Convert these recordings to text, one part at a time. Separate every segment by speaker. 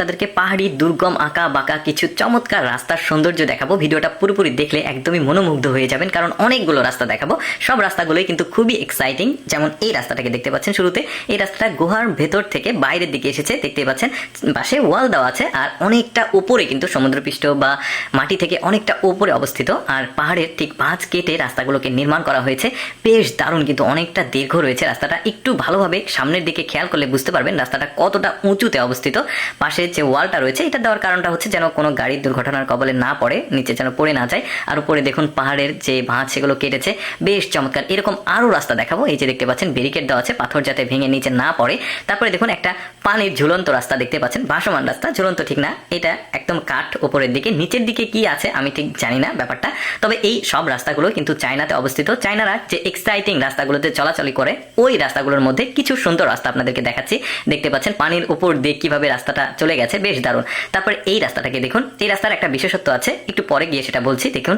Speaker 1: তাদেরকে পাহাড়ি দুর্গম আঁকা বাঁকা কিছু চমৎকার রাস্তার সৌন্দর্য দেখাবো। ভিডিওটা পুরোপুরি দেখলে একদমই মনোমুগ্ধ হয়ে যাবেন, কারণ অনেকগুলো রাস্তা দেখাবো। সব রাস্তাগুলোই কিন্তু খুবই এক্সাইটিং। যেমন এই রাস্তাটাকে দেখতে পাচ্ছেন শুরুতে, এই রাস্তাটা গুহার ভেতর থেকে বাইরের দিকে এসেছে, দেখতে পাচ্ছেন পাশে ওয়াল দেওয়া আছে আর অনেকটা উপরে কিন্তু সমুদ্রপৃষ্ঠ বা মাটি থেকে অনেকটা উপরে অবস্থিত। আর পাহাড়ের ঠিক ভাঁজ কেটে রাস্তাগুলোকে নির্মাণ করা হয়েছে, বেশ দারুণ। কিন্তু অনেকটা দীর্ঘ রয়েছে রাস্তাটা, একটু ভালোভাবে সামনের দিকে খেয়াল করলে বুঝতে পারবেন রাস্তাটা কতটা উঁচুতে অবস্থিত। পাশে যে ওয়ালটা রয়েছে এটা দেওয়ার কারণটা হচ্ছে যেন কোনো গাড়ির দুর্ঘটনার কবলে না পড়ে, নিচে যেন পড়ে না যায়। আর উপরে দেখুন পাহাড়ের যে ভাঁজ সেগুলো কেটেছে, বেশ চমৎকার। এরকম আরো রাস্তা দেখাবো। এই যে দেখতে পাচ্ছেন ব্যারিকেড দেওয়া আছে, পাথর যাতে ভেঙে নিচে না পড়ে। তারপরে দেখুন একটা পানির ঝুলন্ত রাস্তা দেখতে পাচ্ছেন, ভাসমান রাস্তা, ঝুলন্ত ঠিক না, এটা একদম কাঠ উপরের দিকে। নিচের দিকে কি আছে আমি ঠিক জানি না ব্যাপারটা, তবে এই সব রাস্তাগুলো কিন্তু চায়নাতে অবস্থিত। চায়নারা যে এক্সাইটিং রাস্তাগুলোতে চলাচলি করে, ওই রাস্তাগুলোর মধ্যে কিছু সুন্দর রাস্তা আপনাদেরকে দেখাচ্ছি। দেখতে পাচ্ছেন পানির উপর দিয়ে কিভাবে রাস্তাটা চলে গেছে, বেশ দারুণ। তারপর এই রাস্তাটাকে দেখুন, এই রাস্তার একটা বিশেষত্ব আছে, একটু পরে গিয়ে সেটা বলছি। দেখুন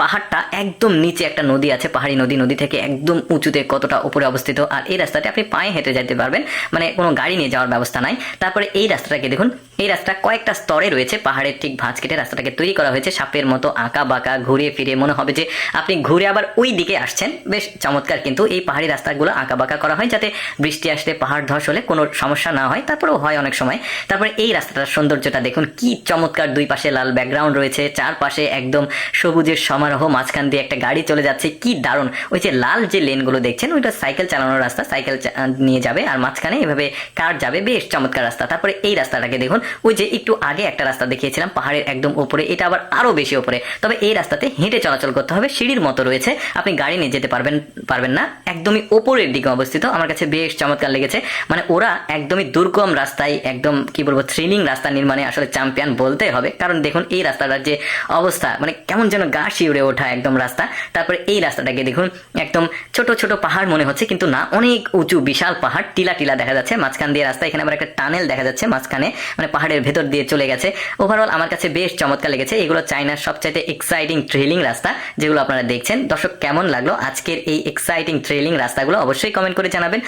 Speaker 1: পাহাড়টা একদম নিচে একটা নদী আছে, পাহাড়ি নদী, নদী থেকে একদম উঁচুতে কতটা উপরে অবস্থিত। আর এই রাস্তাতে আপনি পায়ে হেঁটে যেতে পারবেন, মানে কোনো গাড়ি নিয়ে যাওয়ার ব্যবস্থা নাই। তারপরে এই রাস্তাটাকে দেখুন, এই রাস্তা কয়েকটা স্তরে রয়েছে, পাহাড়ের ঠিক ভাঁজ কেটে রাস্তাটাকে তৈরি করা হয়েছে সাপের মতো আঁকা বাঁকা, ঘুরে ফিরে মনে হবে যে আপনি ঘুরে আবার ওই দিকে আসছেন, বেশ চমৎকার। কিন্তু এই পাহাড়ি রাস্তাগুলো আঁকা বাঁকা করা হয় যাতে বৃষ্টি আসলে পাহাড় ধস হলে কোনো সমস্যা না হয়, তারপরেও হয় অনেক সময়। তারপরে এই রাস্তাটার সৌন্দর্যটা দেখুন, কি চমৎকার। দুই পাশে লাল ব্যাকগ্রাউন্ড রয়েছে, চারপাশে একদম সবুজের সমারোহ, মাঝখান দিয়ে একটা গাড়ি চলে যাচ্ছে, কি দারুণ। ওই যে লাল যে লেনগুলো দেখছেন ওইটা সাইকেল চালানোর রাস্তা, সাইকেল নিয়ে যাবে, আর মাঝখানে এভাবে কার যাবে, বেশ চমৎকার রাস্তা। তারপরে এই রাস্তাটাকে দেখুন, ওই যে একটু আগে একটা রাস্তা দেখিয়েছিলাম পাহাড়ের একদম উপরে, এটা আবার আরো বেশি উপরে। তবে এই রাস্তাতে হেঁটে চলাচল করতে হবে, সিঁড়ির মতো রয়েছে, আপনি গাড়ি নিয়ে যেতে পারবেন না, একদমই ওপরের দিকে অবস্থিত। আমার কাছে বেশ চমৎকার লেগেছে, মানে ওরা একদমই দুর্গম রাস্তায়, একদম কি বলবো, থ্রিলিং রাস্তা নির্মাণে আসলে চ্যাম্পিয়ন বলতে হবে। কারণ দেখুন এই রাস্তাটার যে অবস্থা, মানে কেমন যেন গা শিউড়ে ওঠা একদম রাস্তা। তারপরে এই রাস্তাটাকে দেখুন, একদম ছোট ছোট পাহাড় মনে হচ্ছে কিন্তু না, অনেক উঁচু বিশাল পাহাড়, টিলা টিলা দেখা যাচ্ছে মাঝখান দিয়ে রাস্তা। এখানে আবার একটা টানেল দেখা যাচ্ছে মাঝখানে, মানে পাহাড়ের ভেতর দিয়ে চলে গেছে। ওভারঅল আমার কাছে বেশ চমৎকার লেগেছে। এগুলো চায়নার সবচাইতে এক্সাইটিং থ্রিলিং রাস্তা যেগুলো আপনারা দেখছেন। দর্শক কেমন লাগলো আজকের এই এক্সাইটিং থ্রিলিং রাস্তাগুলো অবশ্যই কমেন্ট করে জানাবেন।